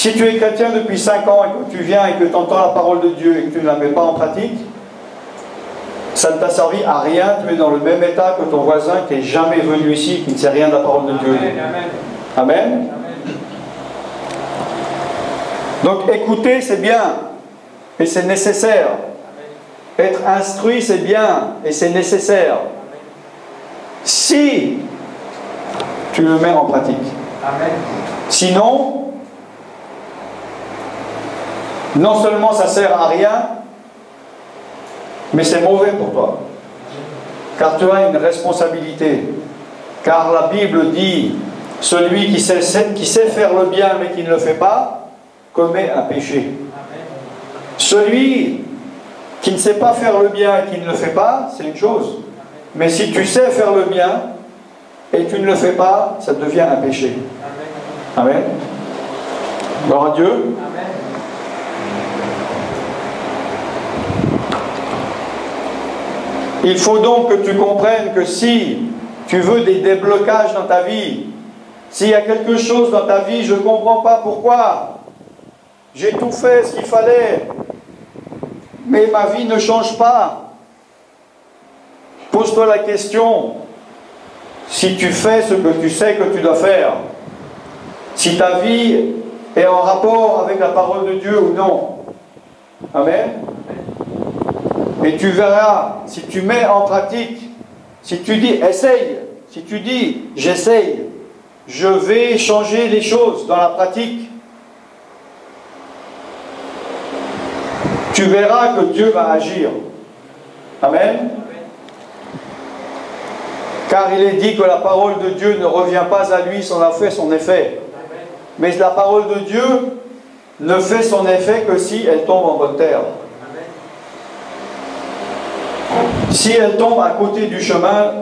Si tu es chrétien depuis 5 ans et que tu viens et que tu entends la parole de Dieu et que tu ne la mets pas en pratique, ça ne t'a servi à rien, tu es dans le même état que ton voisin qui n'est jamais venu ici, qui ne sait rien de la parole de Dieu. Amen. Amen. Donc écouter, c'est bien et c'est nécessaire. Être instruit, c'est bien et c'est nécessaire. Si tu le mets en pratique. Amen. Sinon, non seulement ça sert à rien, mais c'est mauvais pour toi. Car tu as une responsabilité. Car la Bible dit, celui qui sait faire le bien mais qui ne le fait pas, commet un péché. Amen. Celui qui ne sait pas faire le bien et qui ne le fait pas, c'est une chose. Mais si tu sais faire le bien et tu ne le fais pas, ça devient un péché. Amen. Amen. Gloire à Dieu. Amen. Il faut donc que tu comprennes que si tu veux des déblocages dans ta vie, s'il y a quelque chose dans ta vie, je ne comprends pas pourquoi, j'ai tout fait ce qu'il fallait, mais ma vie ne change pas. Pose-toi la question, si tu fais ce que tu sais que tu dois faire, si ta vie est en rapport avec la parole de Dieu ou non. Amen. Et tu verras, si tu mets en pratique, si tu dis essaye, si tu dis j'essaye, je vais changer les choses dans la pratique, tu verras que Dieu va agir. Amen. Car il est dit que la parole de Dieu ne revient pas à lui sans avoir fait son effet. Mais la parole de Dieu ne fait son effet que si elle tombe en bonne terre. Si elle tombe à côté du chemin,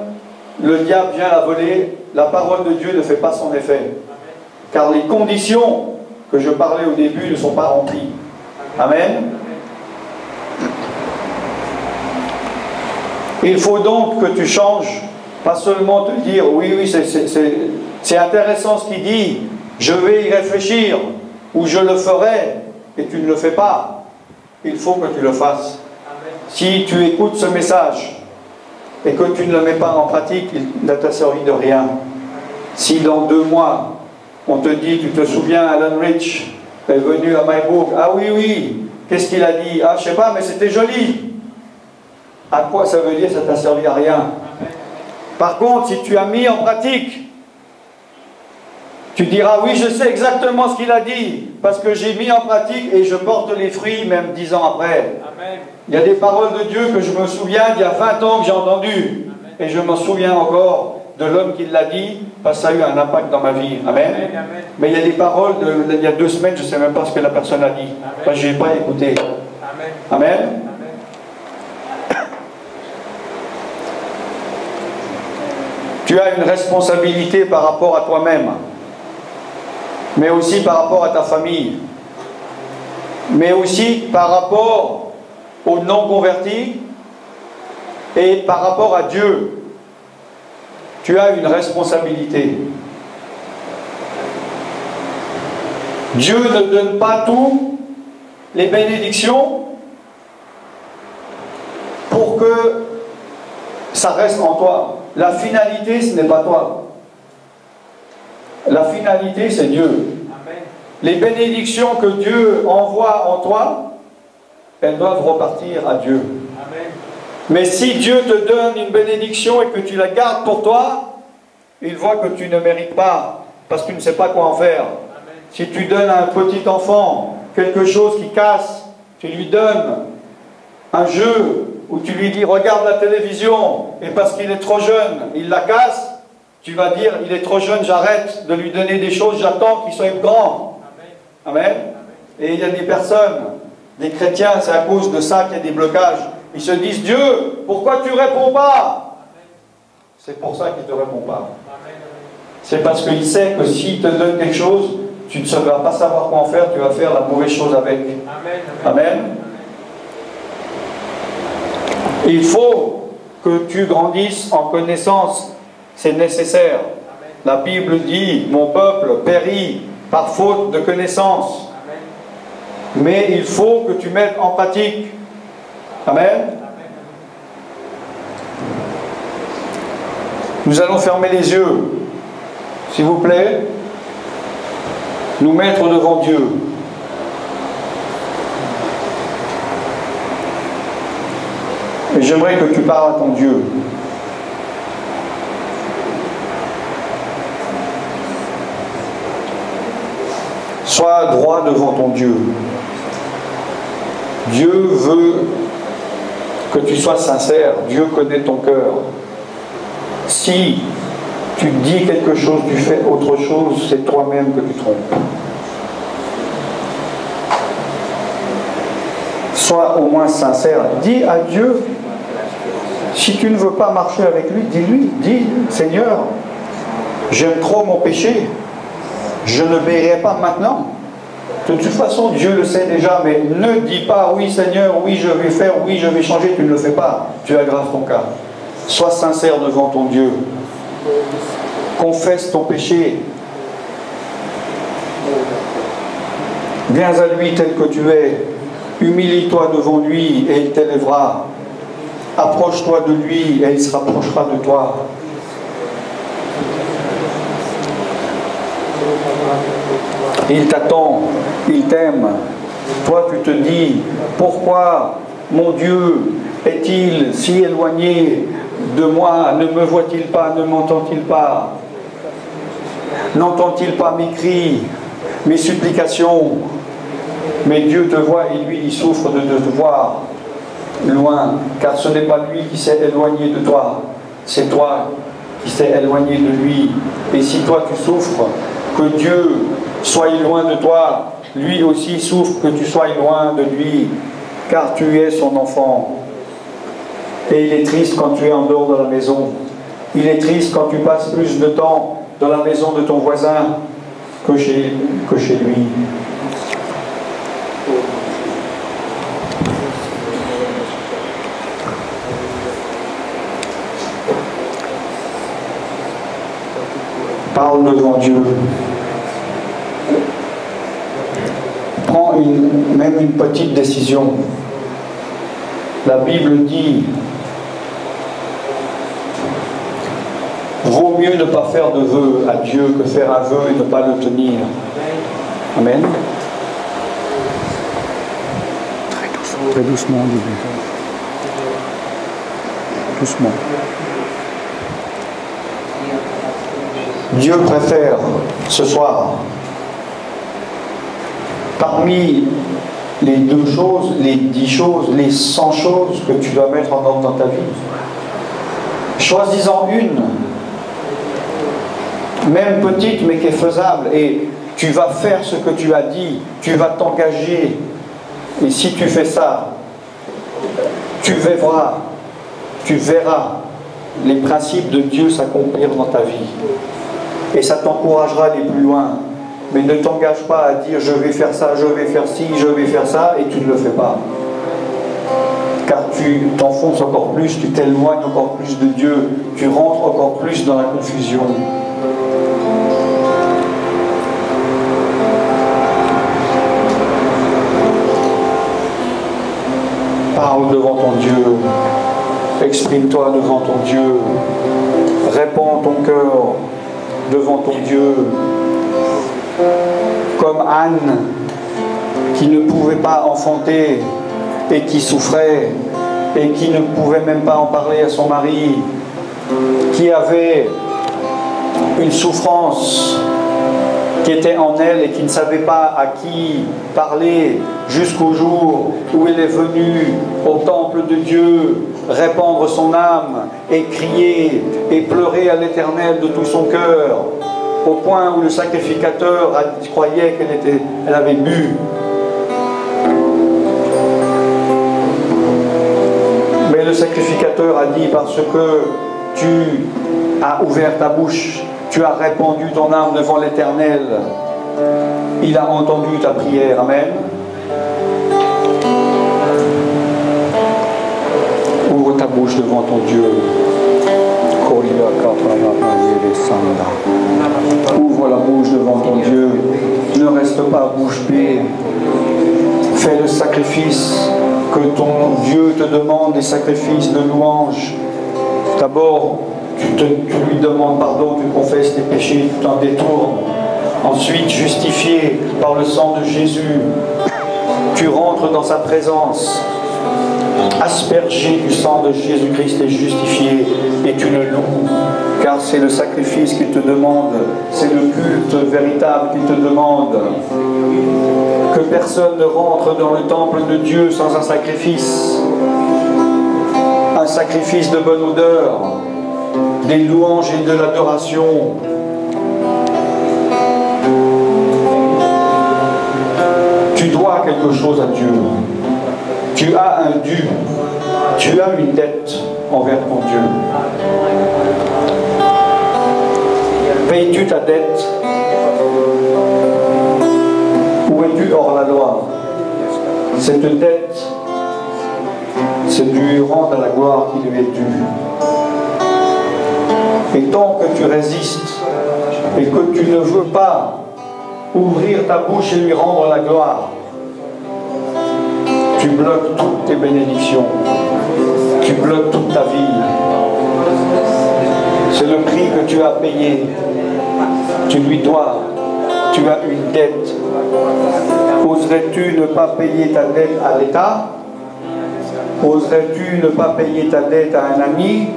le diable vient la voler, la parole de Dieu ne fait pas son effet. Car les conditions que je parlais au début ne sont pas remplies. Amen. Il faut donc que tu changes, pas seulement te dire oui, c'est intéressant ce qu'il dit, je vais y réfléchir, ou je le ferai, et tu ne le fais pas. Il faut que tu le fasses. Si tu écoutes ce message et que tu ne le mets pas en pratique, il ne t'a servi de rien. Si dans 2 mois, on te dit, tu te souviens, Alan Rich est venu à Mybook, ah oui, qu'est-ce qu'il a dit? Ah, je sais pas, mais c'était joli. À quoi ça veut dire? Ça t'a servi à rien. Par contre, si tu as mis en pratique, tu diras, oui, je sais exactement ce qu'il a dit, parce que j'ai mis en pratique et je porte les fruits même 10 ans après. Amen. Il y a des paroles de Dieu que je me souviens d'il y a 20 ans que j'ai entendues. Amen. Et je m'en souviens encore de l'homme qui l'a dit, parce que ça a eu un impact dans ma vie. Amen. Amen. Amen. Mais il y a des paroles il y a 2 semaines, je ne sais même pas ce que la personne a dit. Parce que je n'ai pas écouté. Amen. Amen. Amen. Tu as une responsabilité par rapport à toi-même, mais aussi par rapport à ta famille, mais aussi par rapport aux non-convertis et par rapport à Dieu. Tu as une responsabilité. Dieu ne donne pas tout, les bénédictions, pour que ça reste en toi. La finalité, ce n'est pas toi. La finalité, c'est Dieu. Amen. Les bénédictions que Dieu envoie en toi, elles doivent repartir à Dieu. Amen. Mais si Dieu te donne une bénédiction et que tu la gardes pour toi, il voit que tu ne mérites pas, parce que tu ne sais pas quoi en faire. Amen. Si tu donnes à un petit enfant quelque chose qui casse, tu lui donnes un jeu, où tu lui dis regarde la télévision, et parce qu'il est trop jeune, il la casse, tu vas dire il est trop jeune, j'arrête de lui donner des choses, j'attends qu'il soit grand. Amen. Amen. Et il y a des personnes, des chrétiens, c'est à cause de ça qu'il y a des blocages. Ils se disent Dieu, pourquoi tu ne réponds pas? C'est pour ça qu'il ne te répond pas. C'est parce qu'il sait que s'il te donne quelque chose, tu ne vas pas savoir quoi en faire, tu vas faire la mauvaise chose avec. Amen. Amen. Il faut que tu grandisses en connaissance, c'est nécessaire. La Bible dit, mon peuple périt par faute de connaissance. mais il faut que tu mettes en pratique. Amen. Nous allons fermer les yeux, s'il vous plaît, nous mettre devant Dieu. Et j'aimerais que tu parles à ton Dieu. Sois droit devant ton Dieu. Dieu veut que tu sois sincère. Dieu connaît ton cœur. Si tu dis quelque chose, tu fais autre chose, c'est toi-même que tu trompes. Sois au moins sincère. Dis à Dieu, si tu ne veux pas marcher avec lui, dis-lui, dis, Seigneur, j'aime trop mon péché, je n'obéirai pas maintenant. De toute façon, Dieu le sait déjà, mais ne dis pas, oui Seigneur, oui je vais faire, oui je vais changer, tu ne le fais pas, tu aggraves ton cas. Sois sincère devant ton Dieu. Confesse ton péché. Viens à lui tel que tu es. Humilie-toi devant lui et il t'élèvera. Approche-toi de lui et il se rapprochera de toi. Il t'attend, il t'aime. Toi, tu te dis, pourquoi mon Dieu est-il si éloigné de moi? Ne me voit-il pas? Ne m'entend-il pas? N'entend-il pas mes cris, mes supplications? Mais Dieu te voit et lui, il souffre de te voir loin, car ce n'est pas lui qui s'est éloigné de toi, c'est toi qui s'est éloigné de lui. Et si toi tu souffres, que Dieu soit loin de toi, lui aussi souffre que tu sois loin de lui, car tu es son enfant. Et il est triste quand tu es en dehors de la maison. Il est triste quand tu passes plus de temps dans la maison de ton voisin que chez lui. Parle devant Dieu. Prends même une petite décision. La Bible dit, vaut mieux ne pas faire de vœux à Dieu que faire un vœu et ne pas le tenir. Amen. Très doucement, doucement. Dieu préfère ce soir, parmi les 2 choses, les 10 choses, les 100 choses que tu dois mettre en ordre dans ta vie, choisis-en une, même petite mais qui est faisable, et tu vas faire ce que tu as dit, tu vas t'engager, et si tu fais ça, tu verras les principes de Dieu s'accomplir dans ta vie. Et ça t'encouragera à aller plus loin. Mais ne t'engage pas à dire je vais faire ça, je vais faire ci, je vais faire ça, et tu ne le fais pas. Car tu t'enfonces encore plus, tu t'éloignes encore plus de Dieu, tu rentres encore plus dans la confusion. Parle devant ton Dieu, exprime-toi devant ton Dieu, répands ton cœur devant ton Dieu, comme Anne qui ne pouvait pas enfanter et qui souffrait et qui ne pouvait même pas en parler à son mari, qui avait une souffrance qui était en elle et qui ne savait pas à qui parler, jusqu'au jour où elle est venue au temple de Dieu répandre son âme et crier et pleurer à l'Éternel de tout son cœur, au point où le sacrificateur croyait qu'elle avait bu. Mais le sacrificateur a dit, parce que tu as ouvert ta bouche, tu as répandu ton âme devant l'Éternel, il a entendu ta prière. Amen. Ouvre ta bouche devant ton Dieu. Ouvre la bouche devant ton Dieu. Ne reste pas bouche bée. Fais le sacrifice que ton Dieu te demande, des sacrifices de louange. D'abord, tu lui demandes pardon, tu confesses tes péchés, tu t'en détournes. Ensuite, justifié par le sang de Jésus, tu rentres dans sa présence, aspergé du sang de Jésus-Christ et justifié, et tu le loues, car c'est le sacrifice qu'il te demande, c'est le culte véritable qu'il te demande. Que personne ne rentre dans le temple de Dieu sans un sacrifice de bonne odeur, des louanges et de l'adoration. Tu dois quelque chose à Dieu. Tu as un dû. Tu as une dette envers ton Dieu. Payes-tu ta dette? Ou es-tu hors la loi? Cette dette, c'est de lui rendre la gloire qui lui est due. Et tant que tu résistes et que tu ne veux pas ouvrir ta bouche et lui rendre la gloire, tu bloques toutes tes bénédictions, tu bloques toute ta vie. C'est le prix que tu as payé. Tu lui dois, tu as une dette. Oserais-tu ne pas payer ta dette à l'État? Oserais-tu ne pas payer ta dette à un ami?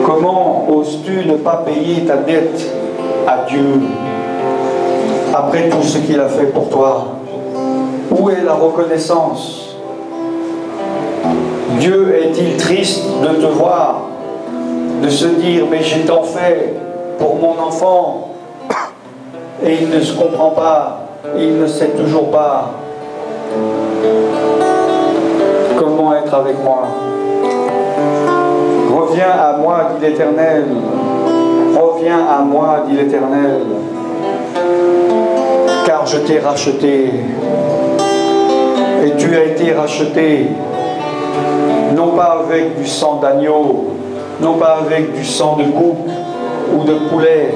Comment oses-tu ne pas payer ta dette à Dieu après tout ce qu'il a fait pour toi? Où est la reconnaissance? Dieu est-il triste de te voir, de se dire mais j'ai tant fait pour mon enfant et il ne se comprend pas, il ne sait toujours pas comment être avec moi? Reviens à moi, dit l'Éternel. Reviens à moi, dit l'Éternel. Car je t'ai racheté. Et tu as été racheté, non pas avec du sang d'agneau, non pas avec du sang de bouc ou de poulet,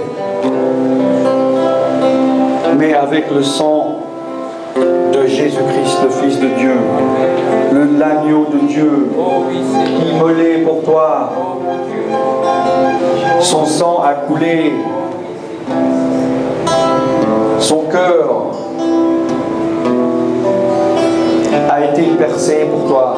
mais avec le sang de Jésus-Christ, le Fils de Dieu, l'agneau de Dieu, immolé pour toi. Son sang a coulé, son cœur a été percé pour toi.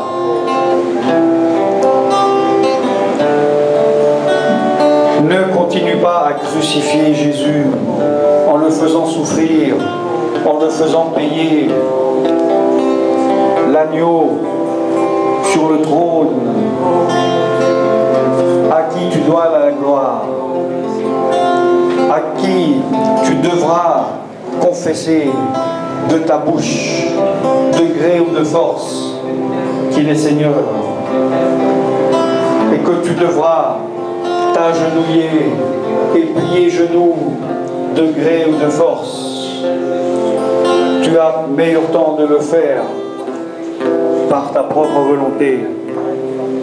Ne continue pas à crucifier Jésus en le faisant souffrir, en le faisant payer. L'agneau sur le trône, à qui tu dois la gloire, à qui tu devras confesser de ta bouche, de gré ou de force, qu'il est Seigneur, et que tu devras t'agenouiller et plier genoux de gré ou de force. Tu as meilleur temps de le faire par ta propre volonté,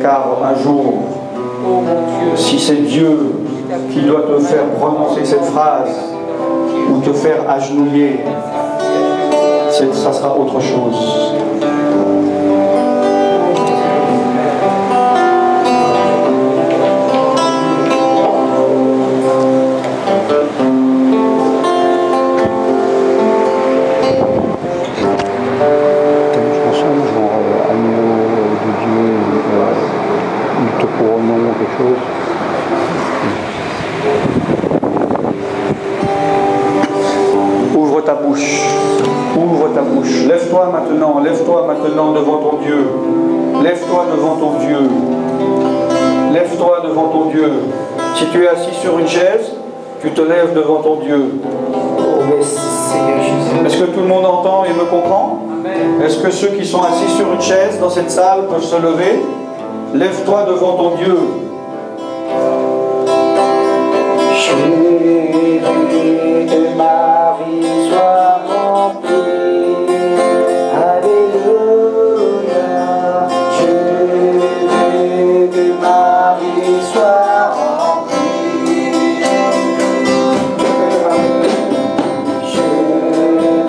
car un jour, si c'est Dieu qui doit te faire prononcer cette phrase ou te faire agenouiller, ça sera autre chose. Ouvre ta bouche, ouvre ta bouche. Lève-toi maintenant devant ton Dieu. Lève-toi devant ton Dieu. Lève-toi devant ton Dieu. Si tu es assis sur une chaise, tu te lèves devant ton Dieu. Est-ce que tout le monde entend et me comprend? Est-ce que ceux qui sont assis sur une chaise dans cette salle peuvent se lever? Lève-toi devant ton Dieu. Je veux que ma vie soit remplie. Alléluia. Je veux que ma vie soit remplie. Je veux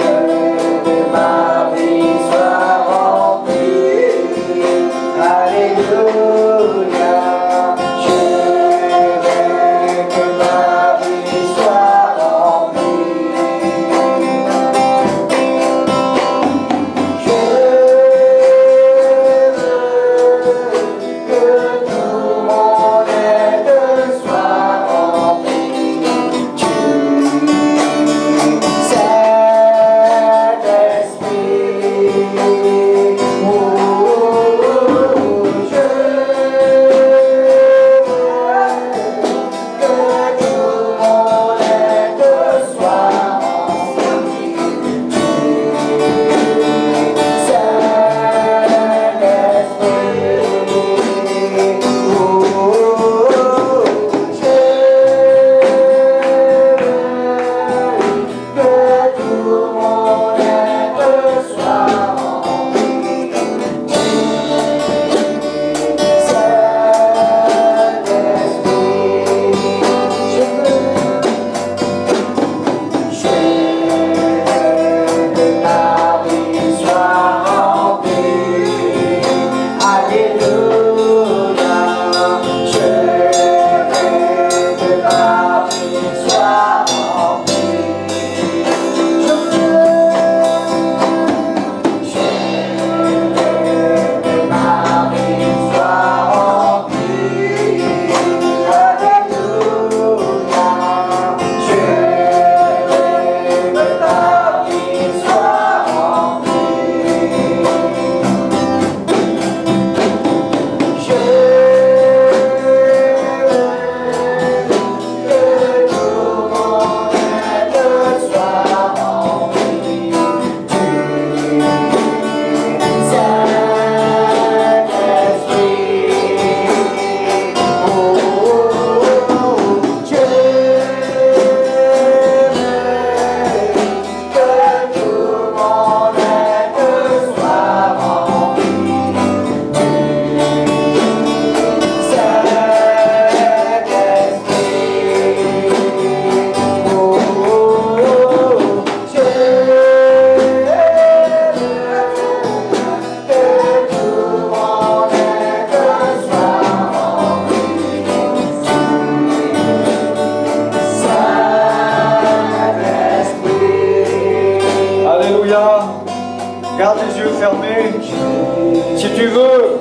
physique. Si tu veux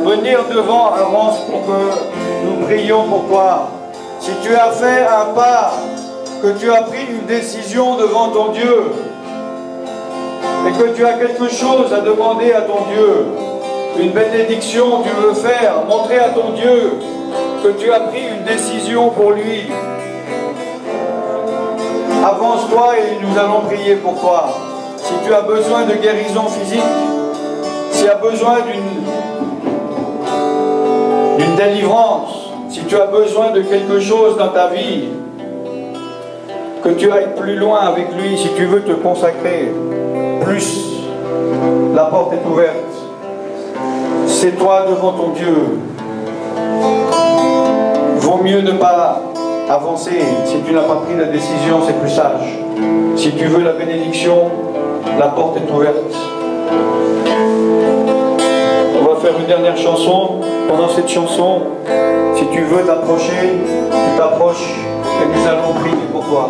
venir devant, avance pour que nous prions pour toi. Si tu as fait un pas, que tu as pris une décision devant ton Dieu, et que tu as quelque chose à demander à ton Dieu, une bénédiction tu veux faire, montrer à ton Dieu que tu as pris une décision pour lui, avance-toi et nous allons prier pour toi. Si tu as besoin de guérison physique, si tu as besoin d'une délivrance, si tu as besoin de quelque chose dans ta vie, que tu ailles plus loin avec lui, si tu veux te consacrer plus, la porte est ouverte. C'est toi devant ton Dieu. Vaut mieux ne pas avancer. Si tu n'as pas pris la décision, c'est plus sage. Si tu veux la bénédiction, la porte est ouverte. On va faire une dernière chanson. Pendant cette chanson, si tu veux t'approcher, tu t'approches et nous allons prier pour toi.